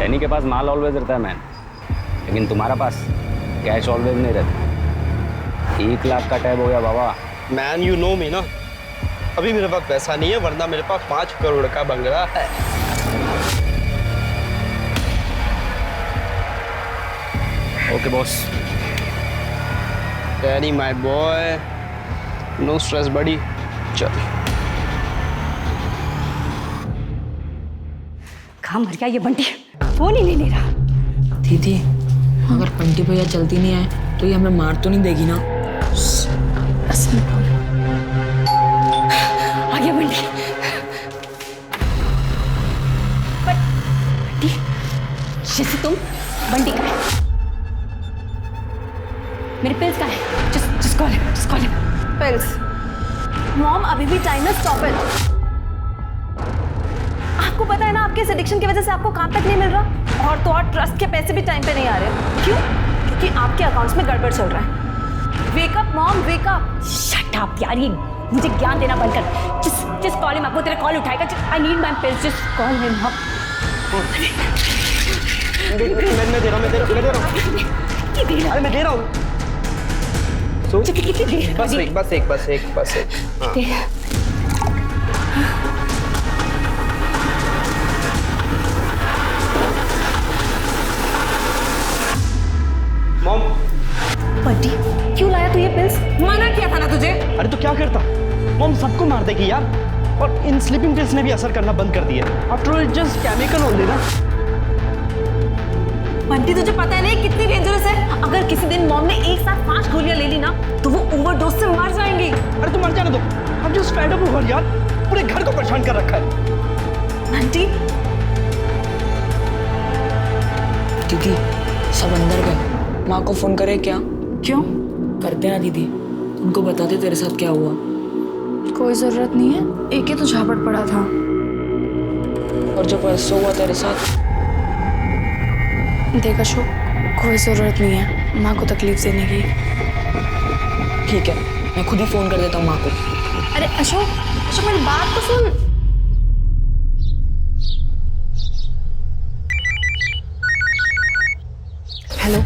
Danny के पास माल always रहता है मैन, लेकिन तुम्हारा पास कैश ऑलवेज नहीं रहता। 1 लाख का टैब हो गया बाबा। मैन यू नो मी ना, अभी मेरे पास पैसा नहीं है, वरना मेरे पास 5 करोड़ का बंगला है। Okay boss. Danny my boy, no stress बड़ी। चल कहाँ मर गया ये बंटी, फोन ही नहीं ले रहा। दीदी अगर बंटी भैया जल्दी नहीं आए तो ये हमें मार तो नहीं देगी ना? आ गया बंटी। बंटी, जैसे तुम बंटी का है, मेरे पिल्स का है। just call him। Pills mom, अभी भी टाइम है, स्टॉप इट। आपको पता है ना, आपके इस एडिक्शन की वजह से आपको काम तक नहीं मिल रहा, और तो और ट्रस्ट के पैसे भी टाइम पे नहीं आ रहे। क्यों? क्योंकि आपके अकाउंट्स में गड़बड़ चल रहा है। Wake up mom, wake up. Shut up यार, ये मुझे ज्ञान देना बंद कर। just call him। आपको तेरा कॉल उठाएगा। I need my pills, just call him up। मैं दे रहा हूँ। अरे मैं दे रहा हूँ। बस एक। हाँ। मॉम, बंटी क्यों लाया तू ये पिल्स? मना किया था ना तुझे। अरे तो क्या करता? मॉम सबको मार देगी यार, और इन स्लीपिंग पिल्स ने भी असर करना बंद कर दिया। After all just chemical only ना। बंटी तुझे पता है ना ये कितनी डेंजरस है? अगर किसी दिन मॉम ने एक साथ 5 गोलियां ले ली ना, तो वो ओवरडोज से मर जाएंगी। अरे तुम मर जाने दो, हम जस्ट फेड अप हो यार, पूरे घर को परेशान कर रखा है। बंटी दीदी सब अंदर गए, माँ को फोन करे क्या? क्यों? करते ना दीदी, उनको बता दे तेरे साथ क्या हुआ। कोई जरूरत नहीं है, एक ही तो झापड़ पड़ा था। और जो परसों हुआ तेरे साथ? देख अशोक, कोई जरूरत नहीं है माँ को तकलीफ देने की। ठीक है, मैं खुद ही फोन कर देता हूँ माँ को। अरे अशोक मेरी बात तो सुन। हेलो,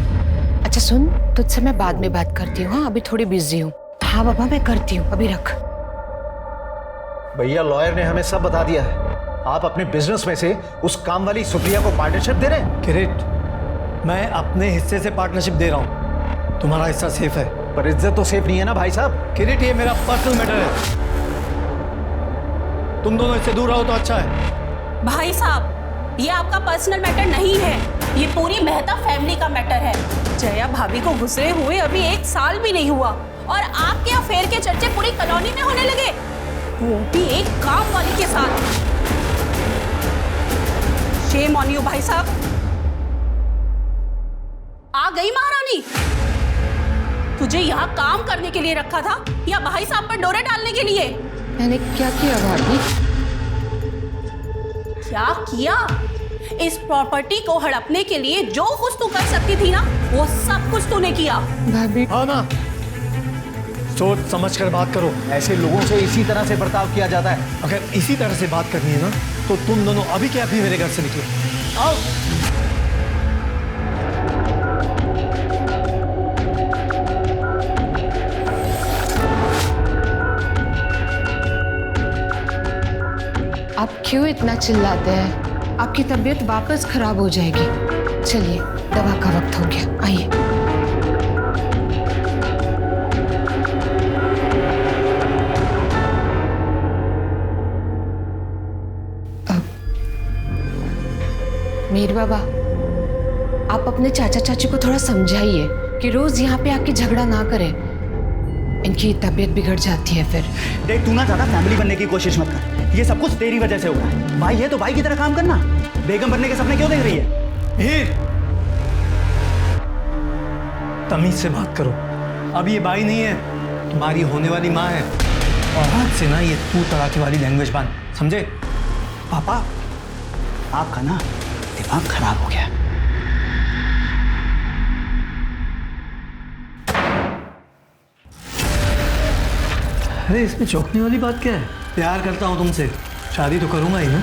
अच्छा सुन, तुझसे मैं बाद में बात करती हूँ। हाँ अभी थोड़ी बिजी हूँ। हाँ बाबा मैं करती हूँ, अभी रख। भैया लॉयर ने हमें सब बता दिया है। आप अपने बिजनेस में से उस काम वाली सुप्रिया को पार्टनरशिप दे रहे हैं। किरीट, मैं अपने हिस्से से पार्टनरशिप दे रहा हूँ, तुम्हारा हिस्सा सेफ है। पर इज्जत तो सेफ नहीं है ना भाई साहब। किरीट ये मेरा पर्सनल मैटर है, तुम दोनों इससे दूर रहो तो अच्छा है। भाई साहब ये आपका पर्सनल मैटर नहीं है, ये पूरी मेहता फैमिली का मैटर है। जया भाभी को गुजरे हुए अभी 1 साल भी नहीं हुआ, और आपके अफेयर के चर्चे पूरी कॉलोनी में होने लगे, वो भी एक काम वाली के साथ। शेम ऑन यू भाई साहब। आ गई महारानी, तुझे यहाँ काम करने के लिए रखा था या भाई साहब पर डोरे डालने के लिए? मैंने क्या किया भाभी? क्या किया? इस प्रॉपर्टी को हड़पने के लिए जो कुछ तू कर सकती थी ना, वो सब कुछ तूने किया। भाभी हाँ ना, सोच समझ कर बात करो। ऐसे लोगों से इसी तरह से बर्ताव किया जाता है। अगर इसी तरह से बात करनी है ना, तो तुम दोनों अभी के अभी मेरे घर से निकलो। आओ। आप क्यों इतना चिल्लाते हैं? आपकी तबीयत वापस खराब हो जाएगी। चलिए दवा का वक्त हो गया, आइए। मीर बाबा, आप अपने चाचा चाची को थोड़ा समझाइए कि रोज यहाँ पे आके झगड़ा ना करें, इनकी तबीयत बिगड़ जाती है फिर। देख तू ना ज्यादा फैमिली बनने की कोशिश मत कर, ये सब कुछ तेरी वजह से हुआ है। भाई है तो भाई की तरह काम करना, बेगम बनने के सपने क्यों देख रही है? हीर, तमीज से बात करो। अब ये भाई नहीं है, तुम्हारी होने वाली माँ है, और आज से ना ये तू तड़ाके वाली लैंग्वेज बांध, समझे? पापा आपका ना दिमाग खराब हो गया। अरे इसमें चौंकने वाली बात क्या है? प्यार करता हूँ तुमसे, शादी तो करूंगा ही ना।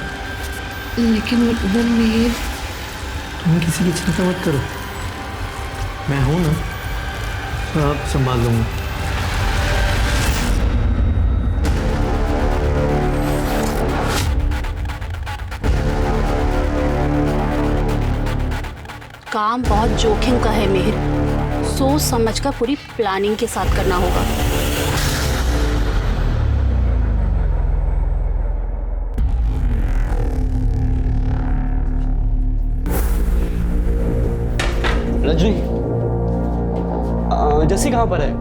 लेकिन वो मीर, तुम किसी की चिंता मत करो, मैं हूं ना, मैं आप संभाल लूंगा। काम बहुत जोखिम का है मिहिर, सोच समझकर पूरी प्लानिंग के साथ करना होगा। रजनी, जैसी कहाँ पर है?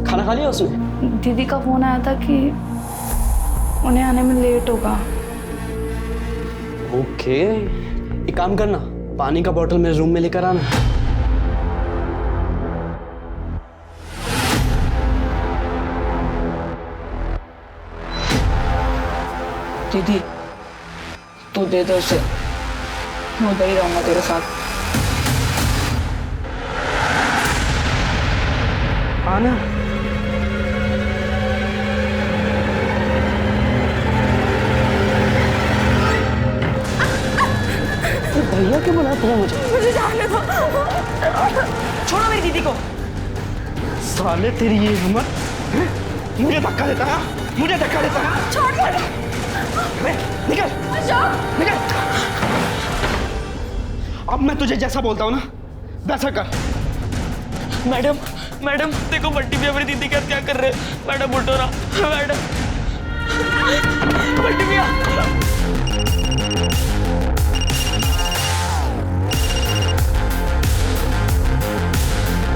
खाना खा लिया उसने? दीदी का फोन आया था कि उन्हें आने में लेट होगा। ओके, एक काम करना, पानी का बोतल मेरे रूम में लेकर आना। दीदी तू दे दे उसे, मैं उधर ही रहूंगा तेरे साथ। आना। भैया क्यों बुलाते हैं मुझे जाने दो। छोड़ो मेरी दीदी को। साले तेरी ये हिम्मत, मुझे धक्का देता है, मुझे धक्का देता है। छोड़ दो। निकल निकल। अब मैं तुझे जैसा बोलता हूँ ना वैसा कर। मैडम मैडम देखो बंटी भैया मेरी दीदी का क्या कर रहे हैं। मैडम उठो ना मैडम। बंटी भैया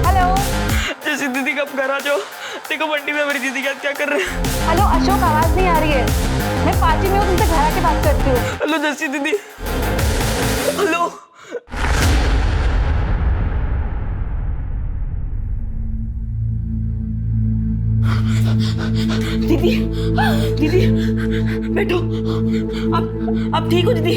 हेलो जैसी दीदी का घर आ जाओ। देखो बंटी भैया मेरी दीदी का क्या कर रहे हैं। हेलो अशोक, आवाज नहीं आ रही है। मैं पार्टी में हूँ, तुमसे घर आके बात करती हूँ। हेलो जैसी दीदी, हेलो। दीदी दीदी बैठो। आप ठीक हो दीदी?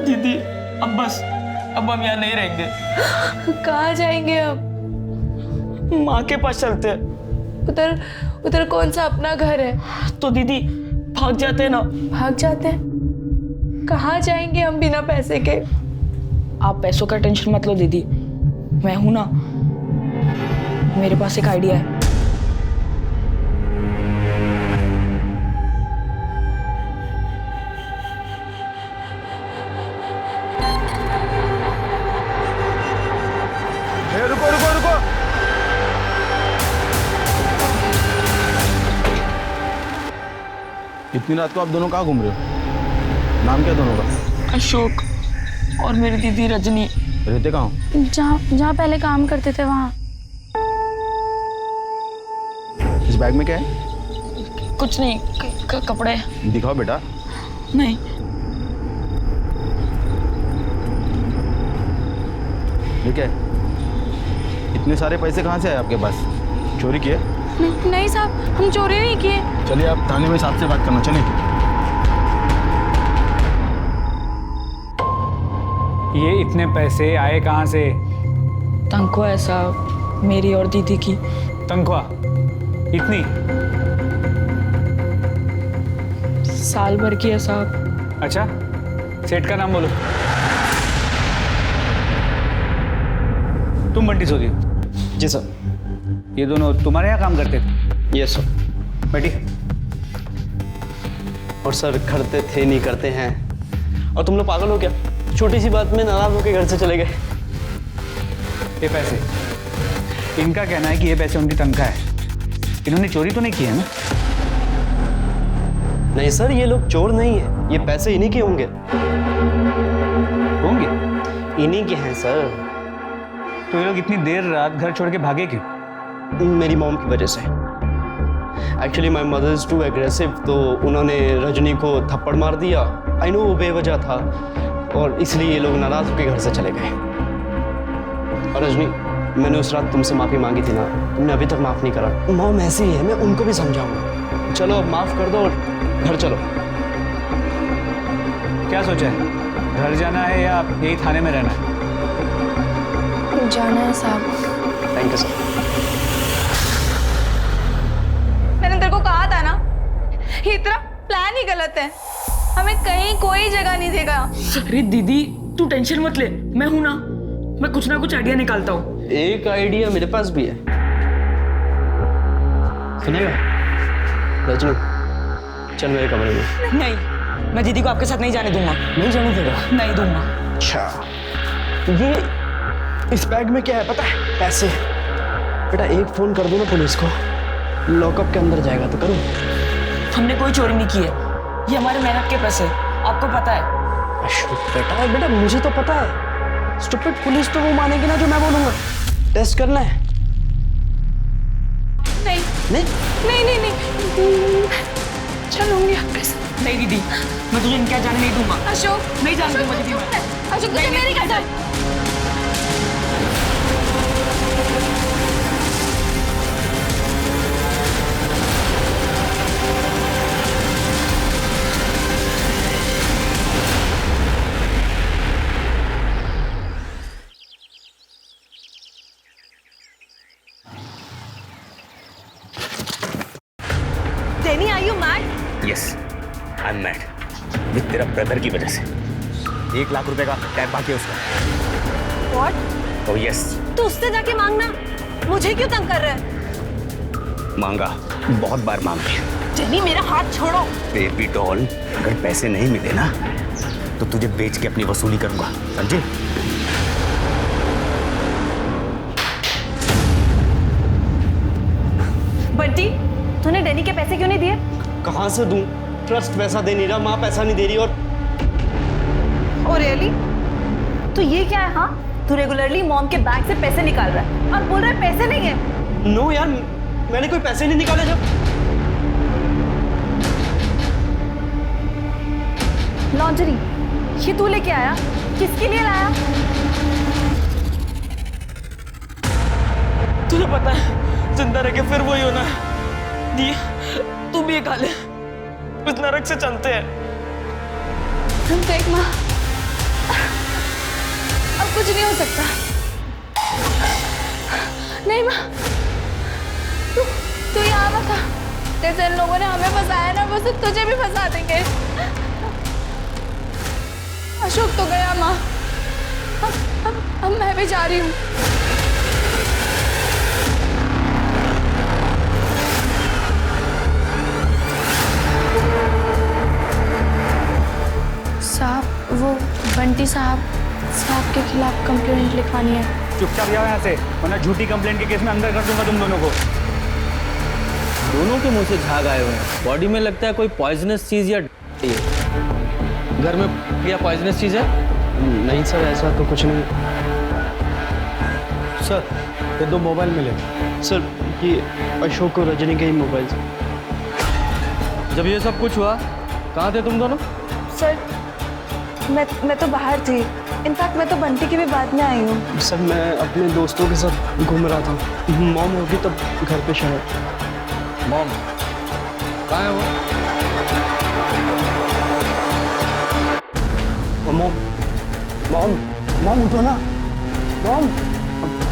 दीदी अब बस, अब हम यहाँ नहीं रहेंगे। कहाँ जाएंगे अब? माँ के पास चलते हैं। उधर उधर कौन सा अपना घर है? तो दीदी भाग जाते हैं ना। भाग जाते हैं? कहाँ जाएंगे हम बिना पैसे के? आप पैसों का टेंशन मत लो दीदी, मैं हूं ना, मेरे पास एक आइडिया है। रुको रुको रुको। इतनी रात को आप दोनों कहाँ घूम रहे हो? नाम क्या दोनों का? अशोक और मेरी दीदी रजनी। रहते कहाँ हो? जहाँ पहले काम करते थे वहाँ। इस बैग में क्या है? कुछ नहीं, कपड़े। दिखाओ बेटा। नहीं। ये क्या है? इतने सारे पैसे कहाँ से आए आपके पास? चोरी किए? नहीं साहब, हम चोरी नहीं किए। चलिए आप थाने में साहब से बात करना। चलिए। ये इतने पैसे आए कहाँ से? तनख्वाह है साहब, मेरी और दीदी की। तनख्वाह इतनी? साल भर की है साहब। अच्छा, सेठ का नाम बोलो। तुम बंटी सोदी हो? जी सर। ये दोनों तुम्हारे यहाँ काम करते थे? Yes sir. बैठी। और सर करते थे नहीं करते हैं। और तुम लोग पागल हो क्या? छोटी सी बात में नाराज होकर घर से चले गए। ये पैसे, इनका कहना है कि ये पैसे उनकी तनख्वाह है। इन्होंने चोरी तो नहीं की है ना? नहीं सर, ये लोग चोर नहीं है, ये पैसे इन्हीं के होंगे। होंगे? इन्हीं के हैं सर। तो ये लोग इतनी देर रात घर छोड़ के भागे क्यों? मेरी मॉम की वजह से। Actually my mother is too aggressive, तो उन्होंने रजनी को थप्पड़ मार दिया। आई नो वो बेवजह था, और इसलिए ये लोग नाराज होकर घर से चले गए। और रजनी, मैंने उस रात तुमसे माफ़ी मांगी थी ना, तुमने अभी तक माफ़ नहीं करा। मॉम ऐसी ही है, मैं उनको भी समझाऊंगा। चलो अब माफ़ कर दो और घर चलो। क्या सोचा है? घर जाना है या यही थाने में रहना है? जाना है साहब। Thank you sir. मैंने तेरे को कहा था ना, ये तेरा प्लान ही गलत है। हमें कहीं कोई जगह नहीं देगा। अरे दीदी तू टेंशन मत ले, मैं हूं ना, मैं कुछ ना कुछ आइडिया निकालता हूँ। एक आइडिया मेरे पास भी है, सुनेगा? रजनी चल मेरे कमरे में। नहीं, मैं दीदी को आपके साथ नहीं जाने दूंगा। नहीं जाने देगा? नहीं दूंगा। अच्छा, ये इस बैग में क्या है पता है? पैसे। बेटा एक फोन कर दो ना पुलिस को, लॉकअप के अंदर जाएगा तो करूँ? हमने कोई चोरी नहीं की है, ये हमारे मेहनत के पैसे, आपको पता है। अशोक बेटा, बेटा मुझे तो पता है। स्टूपिड पुलिस तो वो मानेगी ना जो मैं बोलूंगा। टेस्ट करना है? नहीं नहीं नहीं नहीं नहीं, चलूंगी आपके साथ। नहीं दीदी, मैं तुझे इनके यहाँ जाने नहीं दूंगा। अशोक नहीं जाने दूंगा दीदी मैं। अशोक तुझे मेरी कसम। Denny, are you mad? Yes I am mad, with तेरा ब्रदर की वजह से। 1 लाख रुपए का टैब बाकी है उसका। What? Oh yes. तू उससे जाके मांगना, मुझे क्यों तंग कर रहा है? मांगा, बहुत बार मांग लिया। जेनी मेरा हाथ छोड़ो। बेबी डॉल, अगर पैसे नहीं मिले ना तो तुझे बेच के अपनी वसूली करूंगा, समझे? बंटी, तूने डेनी के पैसे क्यों नहीं दिए? कहाँ से दूं? ट्रस्ट पैसा दे नहीं रहा, माँ पैसा नहीं दे रही। Oh really? तो ये क्या है? हाँ, तू रेगुलरली मॉम के बैंक से पैसे निकाल रहा है और बोल रहा है पैसे नहीं है। नो यार, मैंने कोई पैसे नहीं निकाले। जब लॉन्जरी ये तू लेके आया, किसके लिए लाया? तुझे पता है जिंदा रह के फिर वही होना है। दी तू भी ये खा ले, इस नरक से चलते हैं। देख माँ, अब कुछ नहीं हो सकता। नहीं माँ, तू यहाँ मत आ। जैसे इन लोगों ने हमें फंसाया ना, वो सब तुझे भी फंसा देंगे। अशोक तो गया माँ, अब मैं भी जा रही हूँ। साहब वो बंटी साहब के खिलाफ कंप्लेंट लिखवानी है। चुपचाप जाओ यहाँ से, वरना झूठी कंप्लेंट के केस में अंदर कर दूंगा तुम दोनों को। दोनों के मुंह से झाग आए हुए हैं। बॉडी में लगता है कोई पॉइजनस चीज या घर में क्या पॉइजनस चीज है? नहीं सर, ऐसा तो कुछ नहीं। सर ये 2 मोबाइल मिले। सर ये अशोक और रजनी के ही मोबाइल। जब ये सब कुछ हुआ कहाँ थे तुम दोनों? सर मैं तो बाहर थी। इनफैक्ट मैं तो बंटी की भी बाद में आई हूँ। सर मैं अपने दोस्तों के साथ घूम रहा था। मॉम होगी तब घर पे शायद। मॉम कहाँ है वो? मॉम मॉम मॉम उठो ना मॉम।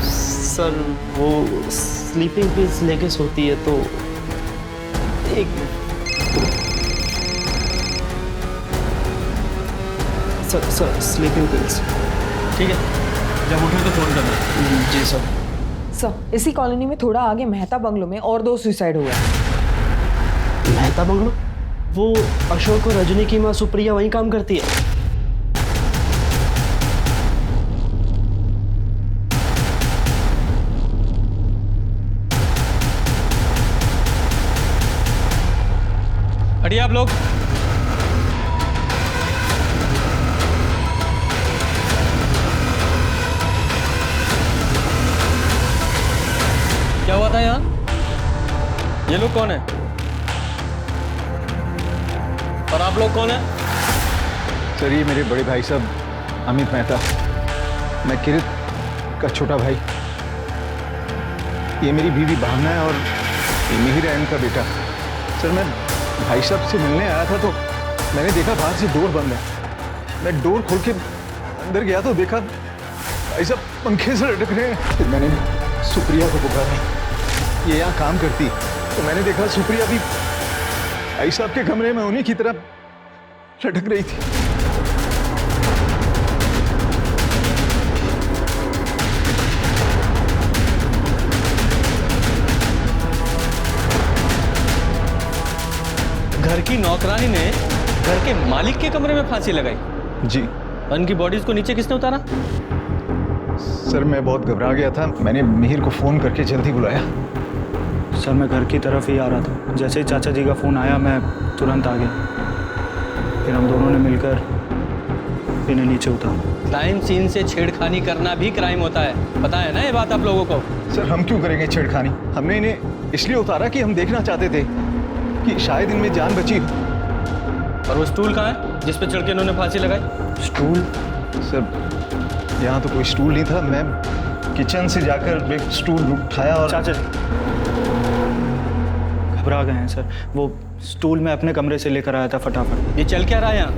सर वो स्लीपिंग पिल्स लेके सोती है तो एक सर स्लीपिंग पिल्स। ठीक है, जब उठे तो फोन करना। जी सर। सर इसी कॉलोनी में थोड़ा आगे मेहता बंगलो में और 2 सुसाइड हुआ है। मेहता बंगलो? वो अशोक और रजनी की माँ सुप्रिया वहीं काम करती है। हटिए आप लोग। क्या हुआ था यहाँ? ये लोग कौन है और आप लोग कौन है? सर ये मेरे बड़े भाई साहब अमित मेहता, मैं किरित का छोटा भाई। ये मेरी बीवी भावना है और ये मिहिर है इनका बेटा। सर मैं भाई साहब से मिलने आया था तो मैंने देखा बाहर से डोर बंद है। मैं डोर खोल के अंदर गया तो देखा भाई साहब पंखे से लटक रहे हैं। फिर मैंने सुप्रिया को पुकारा, ये यहाँ काम करती, तो मैंने देखा सुप्रिया भी भाई साहब के कमरे में उन्हीं की तरह लटक रही थी। घर की नौकरानी ने घर के मालिक के कमरे में फांसी लगाई। जी। उनकी बॉडीज को नीचे किसने उतारा? सर मैं बहुत घबरा गया था, मैंने मिहिर को फोन करके जल्दी बुलाया। सर मैं घर की तरफ ही आ रहा था, जैसे ही चाचा जी का फ़ोन आया मैं तुरंत आ गया। फिर हम दोनों ने मिलकर इन्हें नीचे उतारा। क्राइम सीन से छेड़खानी करना भी क्राइम होता है, पता है ना ये बात आप लोगों को? सर हम क्यों करेंगे छेड़खानी? हमने इन्हें इसलिए उतारा कि हम देखना चाहते थे कि शायद इनमें जान बची हो। और वो स्टूल कहाँ है जिस पे चढ़ के इन्होंने फांसी लगाई? स्टूल? सर यहाँ तो कोई स्टूल नहीं था, मैं किचन से जाकर एक स्टूल उठाया और... चाचा जी घबरा गए हैं सर, वो स्टूल मैं अपने कमरे से लेकर आया था फटाफट। ये चल क्या रहा है यहाँ?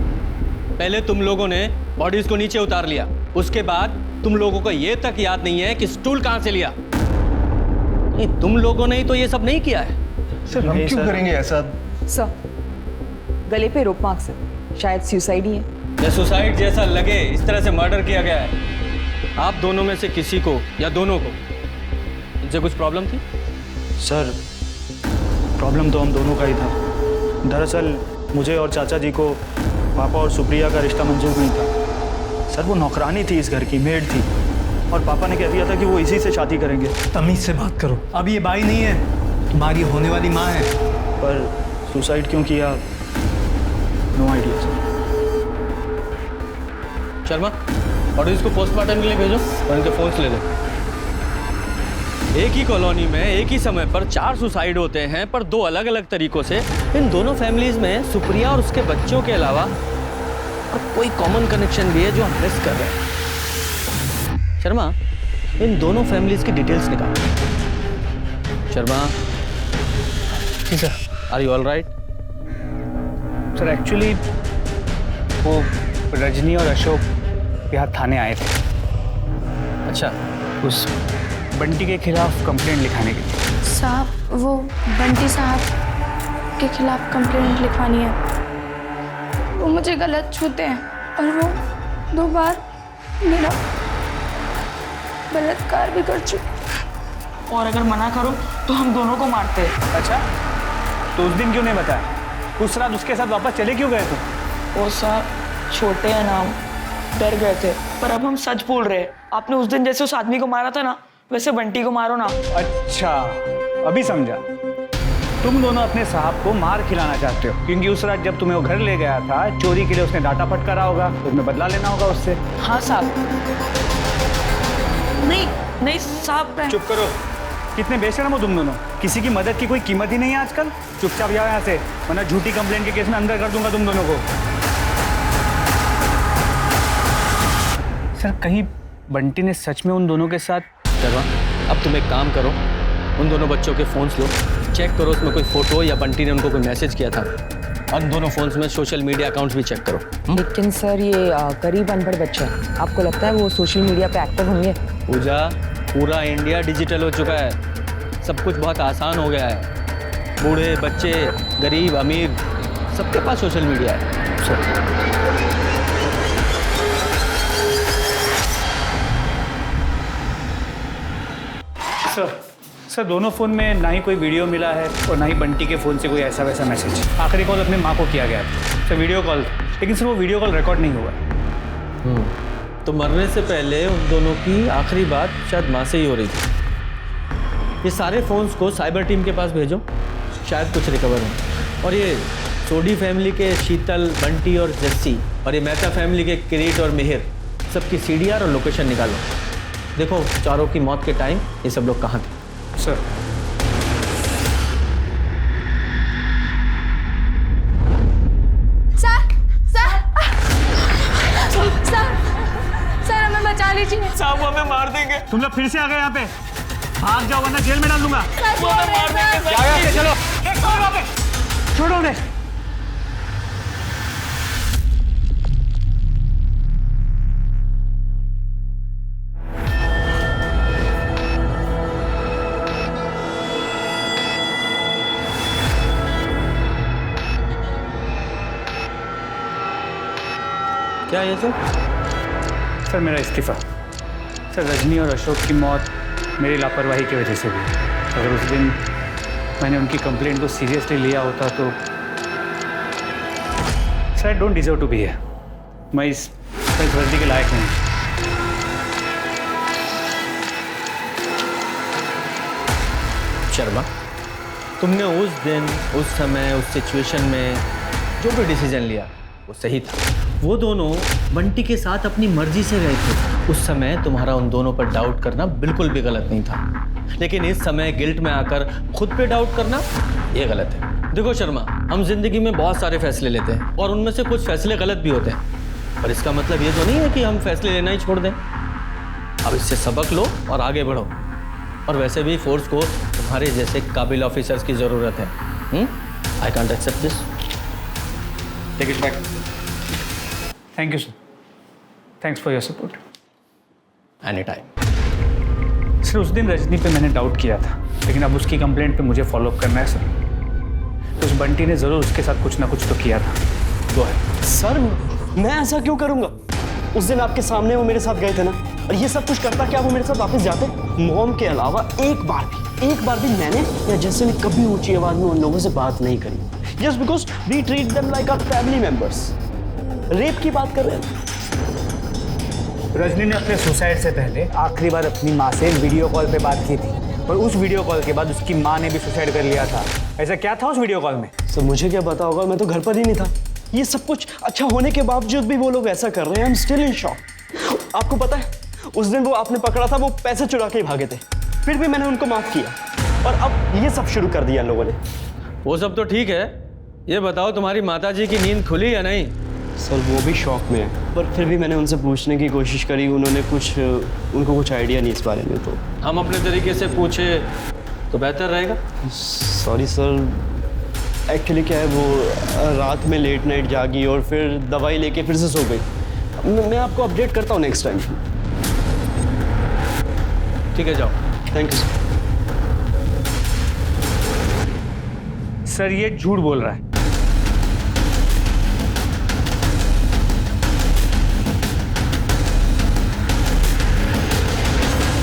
पहले तुम लोगों ने बॉडीज को नीचे उतार लिया, उसके बाद तुम लोगों को ये तक याद नहीं है कि स्टूल कहाँ से लिया। नहीं, तुम लोगों ने ही तो ये सब नहीं किया है। सर हम क्यों करेंगे ऐसा? सर गले पे रोप मार्क्स है, शायद सुसाइड ही है। या सुसाइड जैसा लगे, इस तरह से मर्डर किया गया है। आप दोनों में से किसी को या दोनों को इनसे कुछ प्रॉब्लम थी? सर प्रॉब्लम तो हम दोनों का ही था। दरअसल मुझे और चाचा जी को पापा और सुप्रिया का रिश्ता मंजूर नहीं था। सर वो नौकरानी थी, इस घर की मेड थी, और पापा ने कह दिया था कि वो इसी से शादी करेंगे। तमीज से बात करो, अब ये बाई नहीं है, तुम्हारी होने वाली माँ है। पर सुसाइड क्यों किया, नो आइडिया सर। शर्मा और इसको पोस्टमार्टम के लिए भेजो और इनके फोन्स ले लो। एक ही कॉलोनी में एक ही समय पर 4 सुसाइड होते हैं, पर 2 अलग अलग तरीकों से। इन दोनों फैमिलीज में सुप्रिया और उसके बच्चों के अलावा और कोई कॉमन कनेक्शन भी है जो हम मिस कर रहे हैं। शर्मा इन दोनों फैमिलीज की डिटेल्स निकालो। Sharma ji sir. Are you all right? Sir actually वो रजनी और अशोक बिहार थाने आए थे। अच्छा, उस बंटी के खिलाफ कंप्लेंट लिखाने के लिए। साहब वो बंटी साहब के खिलाफ कंप्लेंट लिखवानी है। वो मुझे गलत छूते हैं और वो 2 बार मेरा बलात्कार भी कर चुके। और अगर मना करो तो हम दोनों को मारते हैं। अच्छा तो उस दिन क्यों नहीं बताया? उस रात उसके साथ वापस चले क्यों गए तुम? वो साहब छोटे हैं ना, डर गए थे। पर अब हम सच बोल रहे हैं। आपने उस दिन जैसे उस आदमी को मारा था ना, वैसे बंटी को मारो ना। अच्छा अभी समझा, तुम दोनों अपने साहब को मार खिलाना चाहते हो, क्योंकि उस रात जब तुम्हें वो घर ले गया था चोरी के लिए उसने डाटा फटकारा होगा, तो तुम्हें बदला लेना होगा उससे। हाँ साहब। नहीं साहब। चुप करो, कितने बेशर्म हो तुम दोनों, किसी की मदद की कोई कीमत ही नहीं है आजकल। चुपचाप जाओ यहाँ से, वरना झूठी कंप्लेंट के केस में अंदर कर दूंगा तुम दोनों को। सर कहीं बंटी ने सच में उन दोनों के साथ... शर्मा अब तुम एक काम करो, उन दोनों बच्चों के फोन्स लो, चेक करो उसमें कोई फोटो या बंटी ने उनको कोई मैसेज किया था। और दोनों फोन्स में सोशल मीडिया अकाउंट्स भी चेक करो। लेकिन सर ये गरीब अनपढ़ बच्चा है, आपको लगता है वो सोशल मीडिया पे एक्टिव होंगे? पूजा, पूरा इंडिया डिजिटल हो चुका है, सब कुछ बहुत आसान हो गया है। बूढ़े बच्चे, गरीब अमीर, सबके पास सोशल मीडिया है। सर दोनों फ़ोन में ना ही कोई वीडियो मिला है और ना ही बंटी के फ़ोन से कोई ऐसा वैसा मैसेज। आखिरी कॉल अपने माँ को किया गया था सर, वीडियो कॉल, लेकिन सर वो वीडियो कॉल रिकॉर्ड नहीं हुआ। तो मरने से पहले उन दोनों की आखिरी बात शायद माँ से ही हो रही थी। ये सारे फ़ोन्स को साइबर टीम के पास भेजो, शायद कुछ रिकवर हो। और ये सोडी फैमिली के शीतल, बंटी और जस्सी, और ये मेहता फैमिली के किरीट और मिहिर, सबकी CDR और लोकेशन निकालो। देखो चारों की मौत के टाइम ये सब लोग कहाँ थे। सर सर हमें बचा लीजिए। साहब वो हमें मार देंगे। तुम लोग फिर से आ गए यहाँ पे, भाग जाओ वरना जेल में डाल दूंगा। वो हमें मार देंगे। चलो छोड़ो उन्हें। क्या ये सब? सर मेरा इस्तीफ़ा। सर रजनी और अशोक की मौत मेरी लापरवाही की वजह से हुई। अगर उस दिन मैंने उनकी कंप्लेंट को सीरियसली लिया होता तो sir I don't deserve to be here. मैं इस वर्दी के लायक नहीं। शर्मा, तुमने उस दिन, उस समय, उस सिचुएशन में जो भी डिसीजन लिया वो सही था। वो दोनों बंटी के साथ अपनी मर्जी से गए थे। उस समय तुम्हारा उन दोनों पर डाउट करना बिल्कुल भी गलत नहीं था, लेकिन इस समय गिल्ट में आकर खुद पे डाउट करना ये गलत है। देखो शर्मा, हम जिंदगी में बहुत सारे फैसले लेते हैं और उनमें से कुछ फैसले गलत भी होते हैं, पर इसका मतलब ये तो नहीं है कि हम फैसले लेना ही छोड़ दें। अब इससे सबक लो और आगे बढ़ो। और वैसे भी फोर्स को तुम्हारे जैसे काबिल ऑफिसर्स की ज़रूरत है। I can't accept this. Take it back. Thank you sir. Thanks for your support. Anytime. Sir उस दिन रजनी पे मैंने डाउट किया था, लेकिन अब उसकी कंप्लेंट पे मुझे फॉलो अप करना है सर। तो उस बंटी ने ज़रूर उसके साथ कुछ ना कुछ तो किया था। गो है सर, मैं ऐसा क्यों करूँगा? उस दिन आपके सामने वो मेरे साथ गए थे ना, और ये सब कुछ करता क्या वो मेरे साथ वापस जाते? मॉम के अलावा एक बार भी मैंने या जैसे ने कभी ऊंची आवाज में उन लोगों से बात नहीं करी, just because we treat them like our family members. Rape की बात कर रहे हैं। रजनी ने अपने सुसाइड से पहले आखिरी बार अपनी माँ से वीडियो कॉल पे बात की थी, और उस वीडियो कॉल के बाद उसकी माँ ने भी सुसाइड कर लिया था। ऐसा क्या था उस वीडियो कॉल में? सर मुझे क्या पता होगा, मैं तो घर पर ही नहीं था। ये सब कुछ अच्छा होने के बावजूद भी वो लोग ऐसा कर रहे हैं। I am still in shock. आपको पता है उस दिन वो आपने पकड़ा था, वो पैसे चुरा के ही भागे थे, फिर भी मैंने उनको माफ किया, और अब ये सब शुरू कर दिया लोगों ने। वो सब तो ठीक है, ये बताओ तुम्हारी माताजी की नींद खुली या नहीं? सर वो भी शौक में है, पर फिर भी मैंने उनसे पूछने की कोशिश करी, उनको कुछ आइडिया नहीं इस बारे में। तो हम अपने तरीके से पूछे तो बेहतर रहेगा। सॉरी सर, एक्चुअली क्या है, वो रात में लेट नाइट जागी और फिर दवाई लेके फिर से सो गई। मैं आपको अपडेट करता हूँ नेक्स्ट टाइम। ठीक है, जाओ। Thank you sir. सर ये झूठ बोल रहा है।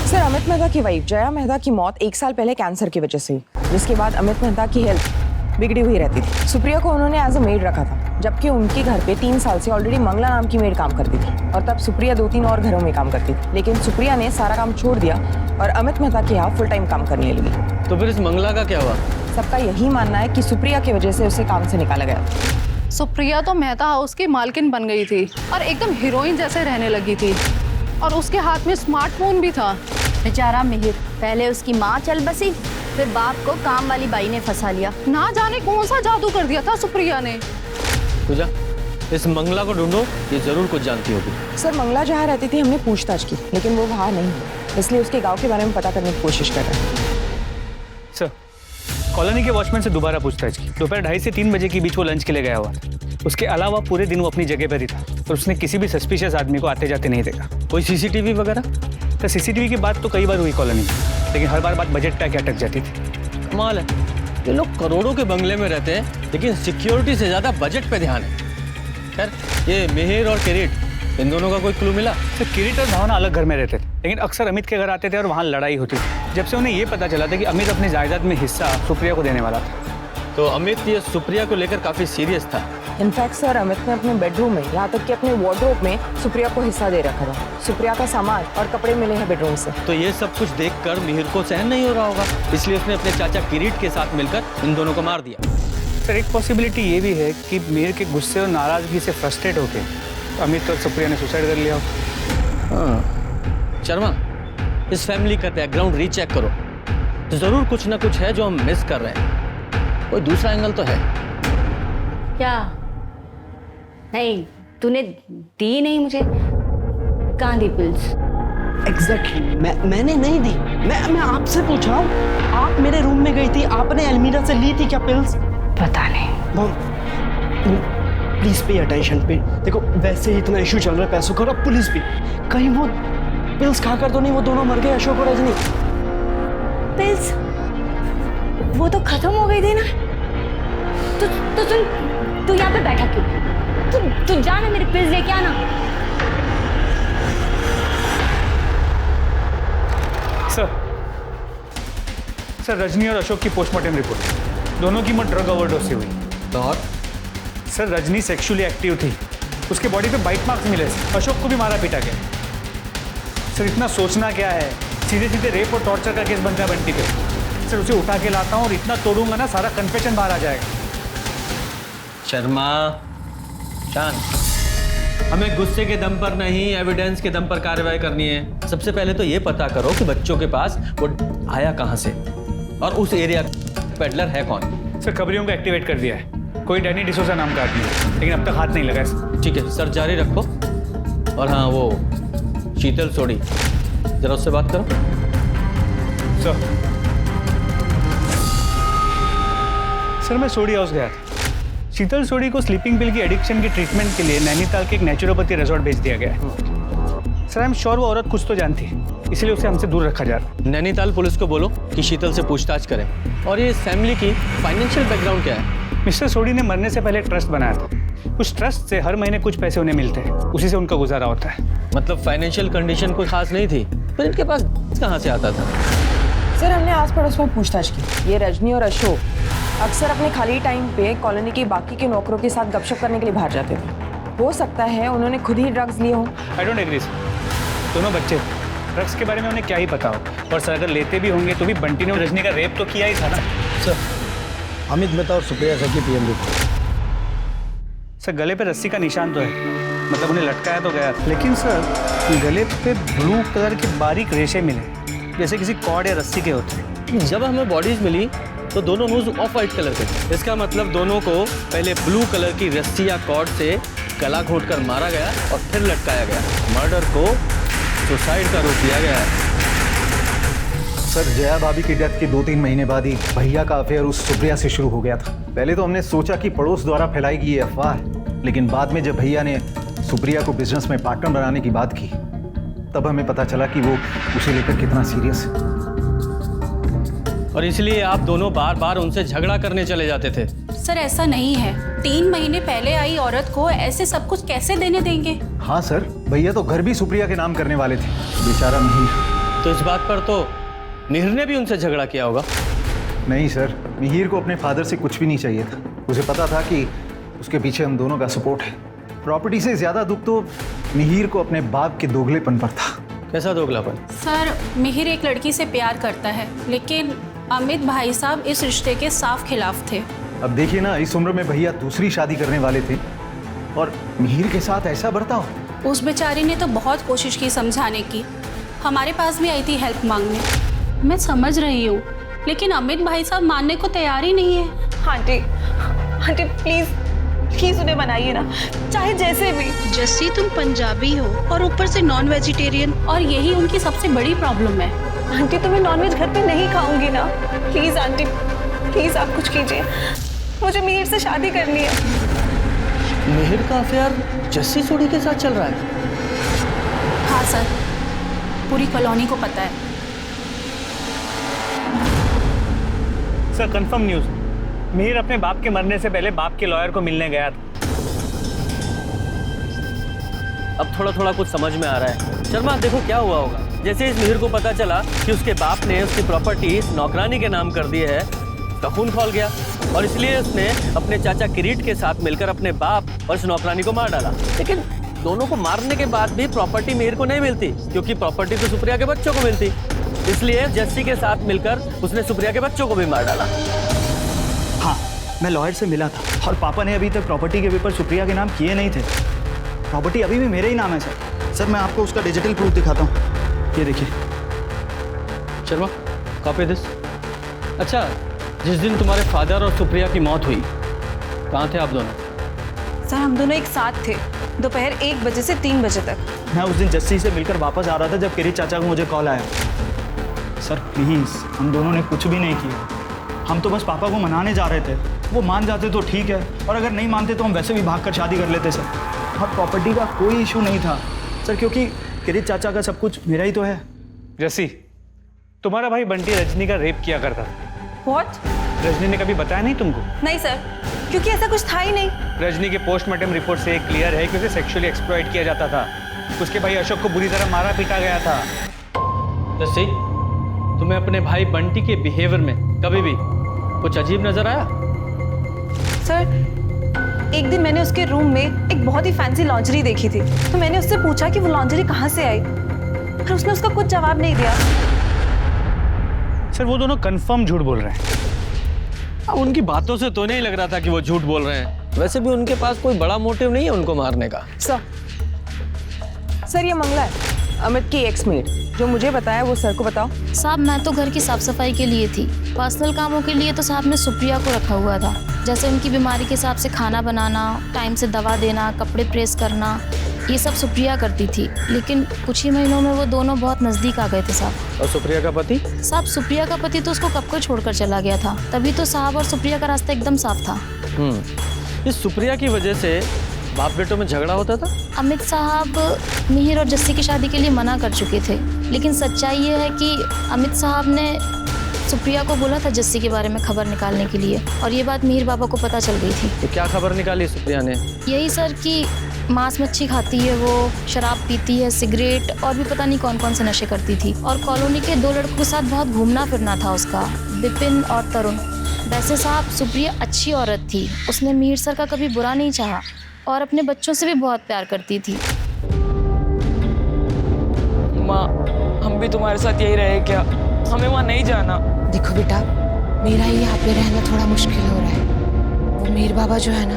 सर अमित मेहता की वाइफ जया मेहता की मौत 1 साल पहले कैंसर की वजह से हुई, जिसके बाद अमित मेहता की हेल्थ बिगड़ी हुई रहती थी। सुप्रिया को उन्होंने एज अ मेड रखा था, जबकि उनके घर पे 3 साल से ऑलरेडी मंगला नाम की मेड काम करती थी, और तब सुप्रिया 2-3 और घरों में काम करती थी। लेकिन सुप्रिया ने सारा काम छोड़ दिया और अमित मेहता के यहाँ फुल टाइम काम करने लगी। तो फिर इस मंगला का क्या हुआ? सबका यही मानना है कि सुप्रिया की वजह से उसे काम से निकाला गया। सुप्रिया तो मेहता हाउस की मालकिन बन गई थी और एकदम हीरोइन जैसे रहने लगी थी, और उसके हाथ में स्मार्टफोन भी था। बेचारा मिहिर, पहले उसकी माँ चल बसी, फिर बाप को काम वाली बाई ने फंसा लिया। ना जाने कौन सा जादू कर दिया था सुप्रिया ने। पूजा, इस मंगला को ढूंढो, ये जरूर कुछ जानती होगी। सर मंगला जहाँ रहती थी हमने पूछताछ की, लेकिन वो वहाँ नहीं है, इसलिए उसके गांव के बारे में पता करने की कोशिश कर रहे हैं। सर कॉलोनी के वॉचमैन से दोबारा पूछताछ की। दोपहर 2:30 से 3 बजे के बीच वो लंच के लिए गया हुआ। उसके अलावा पूरे दिन वो अपनी जगह पर ही था, और उसने किसी भी सस्पिशियस आदमी को आते जाते नहीं देखा। कोई सीसीटीवी वगैरह? तो सीसीटीवी की बात तो कई बार हुई कॉलोनी में, लेकिन हर बार बात बजट पे आके अटक जाती थी। कमाल है, ये लोग करोड़ों के बंगले में रहते हैं, लेकिन सिक्योरिटी से ज़्यादा बजट पे ध्यान है। खैर, ये मिहिर और किरीट, इन दोनों का कोई क्लू मिला? तो किरीट और भावना अलग घर में रहते थे, लेकिन अक्सर अमित के घर आते थे और वहाँ लड़ाई होती थी। जब से उन्हें ये पता चला था कि अमित अपनी जायदाद में हिस्सा सुप्रिया को देने वाला था। तो अमित ये सुप्रिया को लेकर काफ़ी सीरियस था। इनफैक्ट सर अमित ने अपने बेडरूम में, यहाँ तक कि अपने वार्डरोब में सुप्रिया को हिस्सा दे रखा था। सुप्रिया का सामान और कपड़े मिले हैं बेडरूम से। तो ये सब कुछ देखकर मिहिर को सहन नहीं हो रहा होगा, इसलिए उसने अपने चाचा किरीट के साथ मिलकर इन दोनों को मार दिया। सर एक पॉसिबिलिटी ये भी है कि मिहिर के गुस्से और नाराजगी से फ्रस्ट्रेट होकर अमित और सुप्रिया ने सुसाइड कर लिया हो। हाँ शर्मा, इस फैमिली का बैकग्राउंड रीचेक करो, तो जरूर कुछ ना कुछ है जो हम मिस कर रहे हैं। कोई दूसरा एंगल तो है क्या? नहीं, तूने दी नहीं मुझे। कहाँ दी पिल्स? एग्जैक्टली, मैंने नहीं दी। मैं आपसे पूछा, आप मेरे रूम में गई थी, आपने अलमीरा से ली थी क्या पिल्स? पता नहीं। मॉम प्लीज पे अटेंशन पे। देखो वैसे ही इतना इशू चल रहा है पैसों का, और पुलिस भी, कहीं वो पिल्स खाकर तो नहीं वो दोनों मर गए, अशोक और रजनी? पिल्स वो तो खत्म हो गई थी ना। तू यहाँ पे बैठा क्यों? तू जा ना, मेरे पिल्स लेके आना। सर रजनी और अशोक की पोस्टमार्टम रिपोर्ट, दोनों की मौत ड्रग ओवरडोज से हुई। और सर रजनी सेक्सुअली एक्टिव थी, उसके बॉडी पे बाइट मार्क्स मिले। अशोक को भी मारा पीटा गया। सर इतना सोचना क्या है, सीधे सीधे रेप और टॉर्चर का केस बनता है बंटी पे। सर उसे उठा के लाता हूँ और इतना तोड़ूंगा ना, सारा कन्फेशन बाहर आ जाएगा। शर्मा, शांत। हमें गुस्से के दम पर नहीं, एविडेंस के दम पर कार्रवाई करनी है। सबसे पहले तो ये पता करो कि बच्चों के पास वो आया कहाँ से और उस एरिया पेडलर है कौन। सर खबरियों को एक्टिवेट कर दिया है, कोई डैनी डिसोजा नाम का आदमी है, लेकिन अब तक हाथ नहीं लगा है। ठीक है सर, जारी रखो। और हाँ, वो शीतल सोडी, जरा उससे बात करो। सर मैं सोडी हाउस गया था। शीतल सोडी को स्लीपिंग पिल की एडिक्शन की ट्रीटमेंट के लिए नैनीताल के एक नेचुरोपैथी रिजॉर्ट भेज दिया गया है। सर आई एम श्योर वो औरत कुछ तो जानती है, इसलिए उसे हमसे दूर रखा जा रहा है। नैनीताल पुलिस को बोलो कि शीतल से पूछताछ करें। और ये फैमिली की फाइनेंशियल बैकग्राउंड क्या है? मिस्टर सोडी ने मरने से पहले एक ट्रस्ट बनाया था। उस ट्रस्ट से हर महीने कुछ पैसे उन्हें मिलते हैं, उसी से उनका गुजारा होता है। मतलब फाइनेंशियल कंडीशन कोई खास नहीं थी, पर इनके पास कहाँ से आता था? सर हमने आस पड़ोस में पूछताछ की। ये रजनी और अशोक अक्सर अपने खाली टाइम पे कॉलोनी के बाकी के नौकरों के साथ गपशप करने के लिए बाहर जाते थे। हो सकता है उन्होंने खुद ही ड्रग्स लिए हों। आई डोंट एग्री सर, दोनों बच्चे ड्रग्स के बारे में उन्हें क्या ही पता हो। और सर अगर लेते भी होंगे तो भी बंटी ने रजनी का रेप तो किया ही था ना। सर अमित मेहता और सुप्रिया सर की पीएम रिपोर्ट। सर गले पे रस्सी का निशान तो है, मतलब उन्हें लटकाया तो गया, लेकिन सर गले पे ब्लू कलर के बारीक रेशे मिले, जैसे किसी कॉर्ड या रस्सी के होते हैं। जब हमें बॉडीज मिली तो दोनों नोज ऑफ वाइट कलर के थे। इसका मतलब दोनों को पहले ब्लू कलर की रस्सी या कॉर्ड से गला घोंटकर मारा गया और फिर लटकाया गया। मर्डर को सुसाइड का रूप दिया गया है। सर जया भाभी की डेथ के 2-3 महीने बाद ही भैया का अफेयर उस सुप्रिया से शुरू हो गया था। पहले तो हमने सोचा कि पड़ोस द्वारा फैलाई गई ये अफवाह है, लेकिन बाद में जब भैया ने सुप्रिया को बिजनेस में पार्टनर बनाने की बात की, तब हमें पता चला कि वो उसे लेकर कितना सीरियस है। और इसलिए आप दोनों बार बार उनसे झगड़ा करने चले जाते थे। सर ऐसा नहीं है, 3 महीने पहले आई औरत को ऐसे सब कुछ कैसे देने देंगे? हाँ सर, भैया तो घर भी सुप्रिया के नाम करने वाले थे, बेचारा मिहिर। तो इस बात पर तो मिहिर ने भी उनसे झगड़ा किया होगा। नहीं सर, मिहिर को अपने फादर से कुछ भी नहीं चाहिए था। उसे पता था कि उसके पीछे हम दोनों का सपोर्ट है। प्रॉपर्टी से ज्यादा दुख तो मिहिर को अपने बाप के दोगलेपन पर था। कैसा दोगलापन? सर मिहिर एक लड़की से प्यार करता है, लेकिन अमित भाई साहब इस रिश्ते के साफ खिलाफ थे। अब देखिए ना, इस उम्र में भैया दूसरी शादी करने वाले थे और मिहिर के साथ ऐसा बर्ताव। उस बेचारी ने तो बहुत कोशिश की समझाने की, हमारे पास भी आई थी हेल्प मांगने। मैं समझ रही हूँ, लेकिन अमित भाई साहब मानने को तैयार ही नहीं है। आंटी आंटी प्लीज प्लीज उन्हें बनाइए ना, चाहे जैसे भी। जस्सी तुम पंजाबी हो और ऊपर से नॉन वेजिटेरियन, और यही उनकी सबसे बड़ी प्रॉब्लम है। आंटी तो मैं नॉनवेज घर पे नहीं खाऊंगी ना। प्लीज आंटी प्लीज आप कुछ कीजिए, मुझे मिहिर से शादी करनी है। मिहिर का अफेयर जस्सी सोडी के साथ चल रहा है? हाँ सर, पूरी कॉलोनी को पता है। सर कंफर्म न्यूज़, मिहिर अपने बाप के मरने से पहले बाप के लॉयर को मिलने गया था। अब थोड़ा थोड़ा कुछ समझ में आ रहा है। शर्मा देखो क्या हुआ होगा, जैसे इस मिहिर को पता चला कि उसके बाप ने उसकी प्रॉपर्टी नौकरानी के नाम कर दी है, तो खून खौल गया और इसलिए उसने अपने चाचा किरीट के साथ मिलकर अपने बाप और इस नौकरानी को मार डाला। लेकिन दोनों को मारने के बाद भी प्रॉपर्टी मिहिर को नहीं मिलती, क्योंकि प्रॉपर्टी तो सुप्रिया के बच्चों को मिलती। इसलिए जस्सी के साथ मिलकर उसने सुप्रिया के बच्चों को भी मार डाला। हाँ, मैं लॉयर से मिला था और पापा ने अभी तक प्रॉपर्टी के पेपर सुप्रिया के नाम किए नहीं थे। प्रॉपर्टी अभी भी मेरे ही नाम है सर। सर मैं आपको उसका डिजिटल प्रूफ दिखाता हूँ, ये देखिए। Sharma copy this. अच्छा, जिस दिन तुम्हारे फादर और सुप्रिया की मौत हुई, कहाँ थे आप दोनों? सर हम दोनों एक साथ थे, दोपहर 1 बजे से 3 बजे तक। मैं उस दिन जस्सी से मिलकर वापस आ रहा था जब किरीट चाचा को मुझे कॉल आया। सर प्लीज़, हम दोनों ने कुछ भी नहीं किया, हम तो बस पापा को मनाने जा रहे थे। वो मान जाते तो ठीक है, और अगर नहीं मानते तो हम वैसे भी भागकर शादी कर लेते सर। और प्रॉपर्टी का कोई इशू नहीं था सर, क्योंकि किरीट चाचा का सब कुछ मेरा ही तो है। जस्सी, तुम्हारा भाई बंटी रजनी का रेप किया करता था। What? रजनी ने कभी बताया नहीं तुमको? नहीं सर, क्योंकि ऐसा कुछ था ही नहीं। रजनी के पोस्टमार्टम रिपोर्ट से क्लियर है कि उसे सेक्सुअली एक्सप्लॉइट किया जाता था। उसके भाई अशोक को बुरी तरह मारा पीटा गया था। जस्सी, तुम्हें अपने भाई बंटी के बिहेवियर में कभी भी कुछ अजीब नजर आया? सर, एक दिन मैंने उसके रूम में एक बहुत ही फैंसी लॉन्जरी देखी थी, तो मैंने उससे पूछा कि वो लॉन्जरी कहाँ से आई, पर उसने उसका कुछ जवाब नहीं दिया। सर, वो दोनों कंफर्म झूठ बोल रहे हैं। अब उनकी बातों से तो नहीं लग रहा था कि वो झूठ बोल रहे हैं। वैसे भी उनके पास कोई बड़ा मोटिव नहीं है उनको मारने का। सर ये मंगला है, अमित की एक्समेट। जो मुझे बताया वो सर को बताओ। साहब मैं तो घर की साफ सफाई के लिए थी, पर्सनल कामों के लिए तो साहब ने सुप्रिया को रखा हुआ था। जैसे उनकी बीमारी के हिसाब से खाना बनाना, टाइम से दवा देना, कपड़े प्रेस करना, ये सब सुप्रिया करती थी। लेकिन कुछ ही महीनों में वो दोनों बहुत नज़दीक आ गए थे साहब। और सुप्रिया का पति? साहब सुप्रिया का पति तो उसको कब को छोड़कर चला गया था, तभी तो साहब और सुप्रिया का रास्ता एकदम साफ था। इस सुप्रिया की वजह से बाप बेटों में झगड़ा होता था? अमित साहब मिहिर और जस्सी की शादी के लिए मना कर चुके थे, लेकिन सच्चाई ये है कि अमित साहब ने सुप्रिया को बोला था जस्सी के बारे में खबर निकालने के लिए, और ये बात मिहिर बाबा को पता चल गई थी। तो क्या खबर निकाली सुप्रिया ने? यही सर कि मांस मच्छी खाती है, वो शराब पीती है, सिगरेट और भी पता नहीं कौन कौन से नशे करती थी, और कॉलोनी के 2 लड़कों के साथ बहुत घूमना फिरना था उसका, विपिन और तरुण। वैसे साहब सुप्रिया अच्छी औरत थी, उसने मिहिर सर का कभी बुरा नहीं चाहा और अपने बच्चों से भी बहुत प्यार करती थी। माँ, हम भी तुम्हारे साथ यही रहे क्या? हमें वहाँ नहीं जाना। देखो बेटा, मेरा ही यहाँ पे रहना थोड़ा मुश्किल हो रहा है। वो मीर बाबा जो है ना,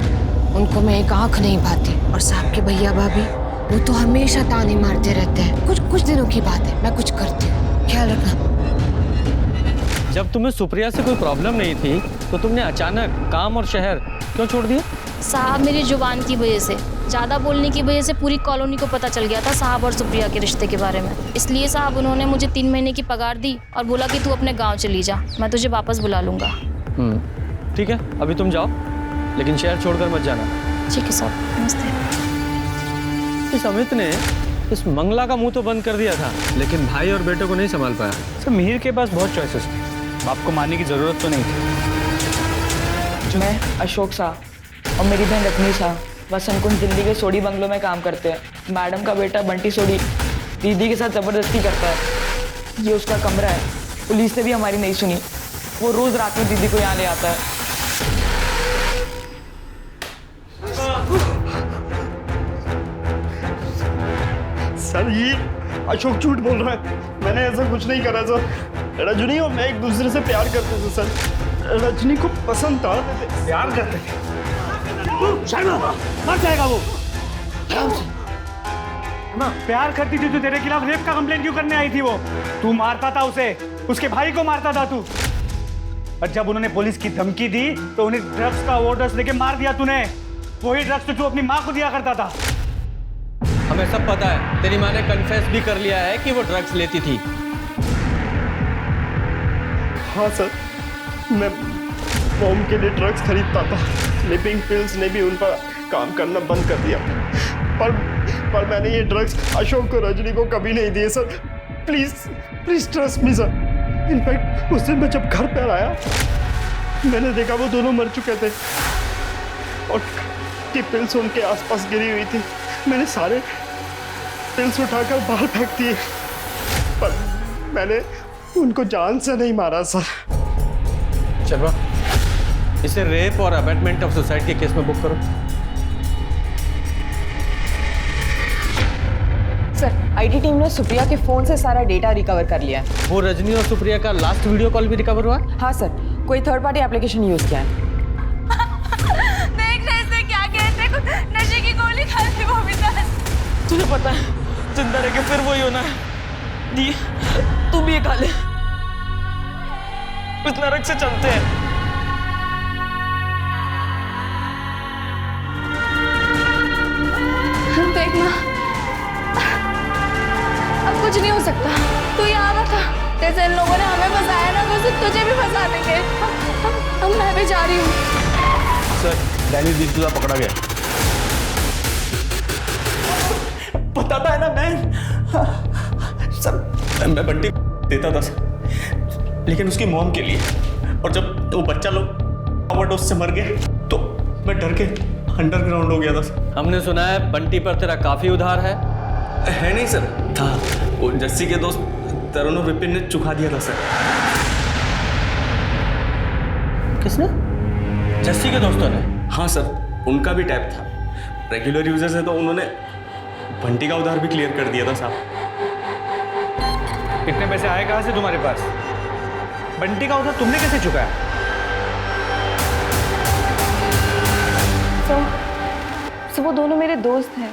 उनको मैं एक आंख नहीं पाती, और साहब के भैया भाभी वो तो हमेशा ताने मारते रहते हैं। कुछ दिनों की बात है, मैं कुछ करती हूँ, ख्याल रखना। जब तुम्हें सुप्रिया से कोई प्रॉब्लम नहीं थी तो तुमने अचानक काम और शहर क्यों छोड़ दिया? साहब मेरी जुबान की वजह से, ज़्यादा बोलने की वजह से पूरी कॉलोनी को पता चल गया था साहब और सुप्रिया के रिश्ते के बारे में। इसलिए साहब उन्होंने मुझे 3 महीने की पगार दी और बोला कि तू अपने गांव चली जा, मैं तुझे वापस बुला लूँगा। ठीक है, अभी तुम जाओ, लेकिन शहर छोड़कर मत जाना। ठीक है साहब, नमस्ते। इस अमित ने इस मंगला का मुंह तो बंद कर दिया था, लेकिन भाई और बेटे को नहीं संभाल पाया। सर, मिहिर के पास बहुत चॉइसेस थे, बाप को मारने की जरूरत तो नहीं थी। मैं, अशोक साहब और मेरी बहन रत्नी साहब वसंतकुंज दिल्ली के सोडी बंगलों में काम करते हैं। मैडम का बेटा बंटी सोडी दीदी के साथ ज़बरदस्ती करता है। ये उसका कमरा है। पुलिस ने भी हमारी नहीं सुनी, वो रोज़ रात में दीदी को यहाँ ले आता है। सर, ये अशोक झूठ बोल रहा है, मैंने ऐसा कुछ नहीं करा सर। रजनी और मैं एक दूसरे से प्यार करते थे सर, रजनी को पसंद था। प्यार करते थे? शर्मा, मर जाएगा वो। प्यार करती थी तो तेरे खिलाफ रेप का कंप्लेंट क्यों करने आई थी वो? तू मारता था उसे, उसके भाई को मारता था तू। और जब उन्होंने पुलिस की धमकी दी तो उन्हें ड्रग्स का ऑर्डर्स लेके मार दिया तूने। वही ड्रग्स तो तू अपनी माँ को दिया करता था। हमें सब पता है, तेरी माँ ने कन्फेस भी कर लिया है कि वो ड्रग्स लेती थी। हाँ सर, मैं मॉम के लिए ड्रग्स खरीदता था। स्लीपिंग पिल्स ने भी उन पर काम करना बंद कर दिया, पर मैंने ये ड्रग्स अशोक को, रजनी को कभी नहीं दिए sir. Please trust me sir. In fact उस दिन मैं जब घर पर आया, मैंने देखा वो दोनों मर चुके थे और की पिल्स उनके आसपास गिरी हुई थी। मैंने सारे पिल्स उठाकर बाहर फेंक दिए, पर मैंने उनको जान से नहीं मारा सर। शर्मा, इसे रेप और अबैटमेंट ऑफ सुसाइड के केस में बुक करो। सर, आईटी टीम ने सुप्रिया के फोन से सारा डेटा रिकवर कर लिया है। वो रजनी और सुप्रिया का लास्ट वीडियो कॉल भी रिकवर हुआ? हाँ सर, कोई थर्ड पार्टी एप्लीकेशन यूज किया है। देख रहे थे क्या कहते, नशे की गोली खा ली वो भी। तुझे पता है, जिंदा रह के फिर वही होना है। दी, तू भी ये खा ले, इस नरक से चलते हैं। देख माँ, अब कुछ नहीं हो सकता। तू यहाँ था, जैसे इन लोगों ने हमें फंसाया ना, वैसे तुझे भी फंसा देंगे। अब मैं भी जा रही हूँ। सर, डैनी दीदी पकड़ा गया। बताता है ना मैं सर, मैं बंटी देता था सर, लेकिन उसकी मॉम के लिए। और जब वो बच्चा लोग ओवरडोज से मर गया तो मैं डर के अंडरग्राउंड हो गया था सर। हमने सुना है बंटी पर तेरा काफी उधार है। है नहीं सर, था। वो जस्सी के दोस्त तरुण और विपिन ने चुका दिया था सर। किसने? जस्सी के दोस्तों ने? हाँ सर, उनका भी टैप था। रेगुलर यूजर्स है तो उन्होंने बंटी का उधार भी क्लियर कर दिया था साहब। कितने पैसे आए कहाँ से तुम्हारे पास? बंटी का उधार तुमने कैसे चुकाया? सो वो दोनों मेरे दोस्त हैं।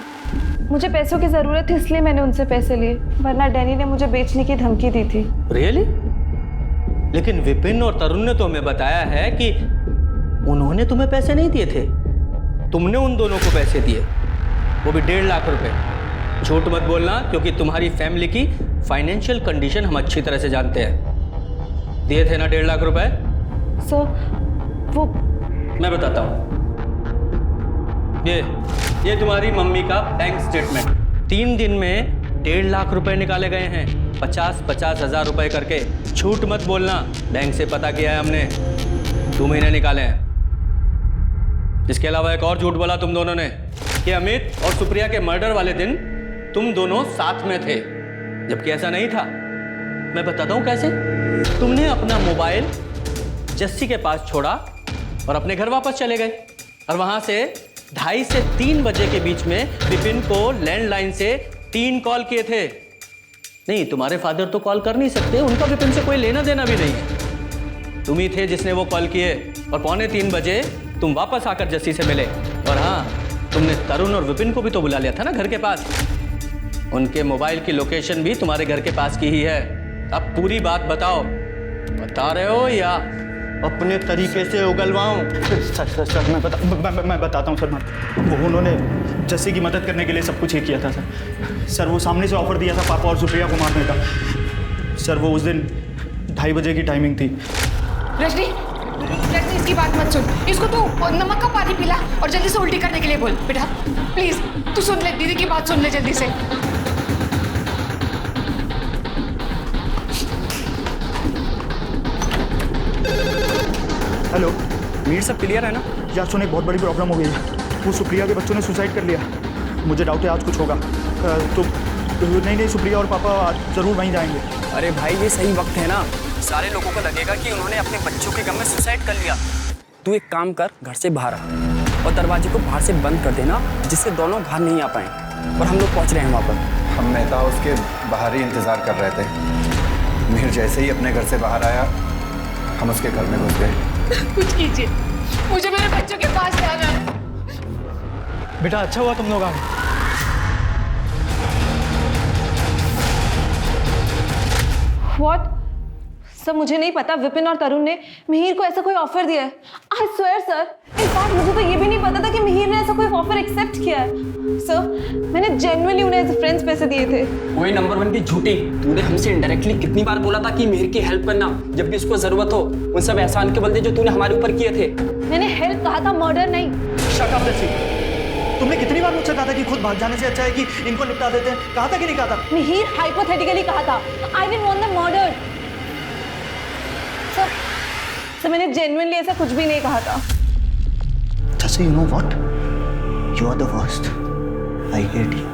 मुझे पैसों की ज़रूरत थी इसलिए मैंने उनसे पैसे लिए, वरना डैनी ने मुझे बेचने की धमकी दी थी। रियली? लेकिन विपिन और तरुण ने तो हमें बताया है कि उन्होंने तुम्हें पैसे नहीं दिए थे, तुमने उन दोनों को पैसे दिए, वो भी 1.5 लाख रुपए। झूठ मत बोलना, क्योंकि तुम्हारी फैमिली की फाइनेंशियल कंडीशन हम अच्छी तरह से जानते हैं। दिए थे ना 1.5 लाख रुपए? सो वो मैं बताता हूँ। ये तुम्हारी मम्मी का बैंक स्टेटमेंट। 3 दिन में 1.5 लाख रुपए निकाले गए हैं, 50-50 हज़ार रुपए करके। झूठ मत बोलना, बैंक से पता किया है हमने, 2 महीने निकाले हैं। इसके अलावा एक और झूठ बोला तुम दोनों ने कि अमित और सुप्रिया के मर्डर वाले दिन तुम दोनों साथ में थे, जबकि ऐसा नहीं था। मैं बताता हूँ कैसे। तुमने अपना मोबाइल जस्सी के पास छोड़ा और अपने घर वापस चले गए, और वहां से 2:30 से 3 बजे के बीच में विपिन को लैंडलाइन से 3 कॉल किए थे। नहीं, तुम्हारे फादर तो कॉल कर नहीं सकते, उनका विपिन से कोई लेना देना भी नहीं है। तुम ही थे जिसने वो कॉल किए, और 2:45 बजे तुम वापस आकर जस्सी से मिले। और हाँ, तुमने तरुण और विपिन को भी तो बुला लिया था ना घर के पास। उनके मोबाइल की लोकेशन भी तुम्हारे घर के पास की ही है। अब पूरी बात बताओ, बता रहे हो या अपने तरीके से उगलवाऊं? सर मैं बताता हूँ सर। वो उन्होंने जस्सी की मदद करने के लिए सब कुछ ही किया था सर। सर वो सामने से ऑफर दिया था पापा और सुप्रिया को मारने का। सर वो उस दिन 2:30 बजे की टाइमिंग थी। रजनी, इसकी बात मत सुन। इसको तू नमक का पानी पिला और जल्दी से उल्टी करने के लिए बोल। बेटा प्लीज तू सुन ले, दीदी की बात सुन ले जल्दी से। हेलो मीर सब क्लियर है ना? यार सुन, एक बहुत बड़ी प्रॉब्लम हो गई है। वो सुप्रिया के बच्चों ने सुसाइड कर लिया। मुझे डाउट है आज कुछ होगा। तो नहीं, सुप्रिया और पापा ज़रूर वहीं जाएंगे। अरे भाई, ये सही वक्त है ना। सारे लोगों को लगेगा कि उन्होंने अपने बच्चों के गम में सुसाइड कर लिया। तू एक काम कर, घर से बाहर आ और दरवाजे को बाहर से बंद कर देना, जिससे दोनों बाहर नहीं आ पाए। और हम लोग पहुंच रहे हैं वहाँ पर। हम मेहता हाउस के बाहर ही इंतज़ार कर रहे थे। मीर जैसे ही अपने घर से बाहर आया, हम उसके घर में घुस गए। कुछ कीजिए, मुझे मेरे बच्चों के पास जाना है। बेटा अच्छा हुआ तुम लोग आ गए। What? सर मुझे नहीं पता विपिन और तरुण ने मिहिर को ऐसा कोई ऑफर दिया है। आई स्वेयर सर, इनफैक्ट मुझे तो ये भी नहीं पता था कि मिहिर ने ऐसा कोई ऑफर एक्सेप्ट किया है। सर मैंने जेन्युइनली उन्हें एज फ्रेंड्स पैसे दिए थे। वही नंबर 1 की झूठी। तूने हमसे इनडायरेक्टली कितनी बार बोला था कि मिहिर की हेल्प करना जब भी उसको जरूरत हो। उन सब एहसान के बदले जो तूने हमारे ऊपर किए थे। मैंने हेल्प कहा था, मर्डर नहीं। शट अप जस्सी, तुमने कितनी बार मुझसे कहा था कि खुद भाग जाने से अच्छा है कि इनको निपटा देते हैं? कहा था कि नहीं कहा था? मिहिर हाइपोथेटिकली कहा था, I didn't want the murder. Sir मैंने जेन्युइनली ऐसा कुछ भी नहीं कहा था। Just so you know what? You are the worst. I hate you.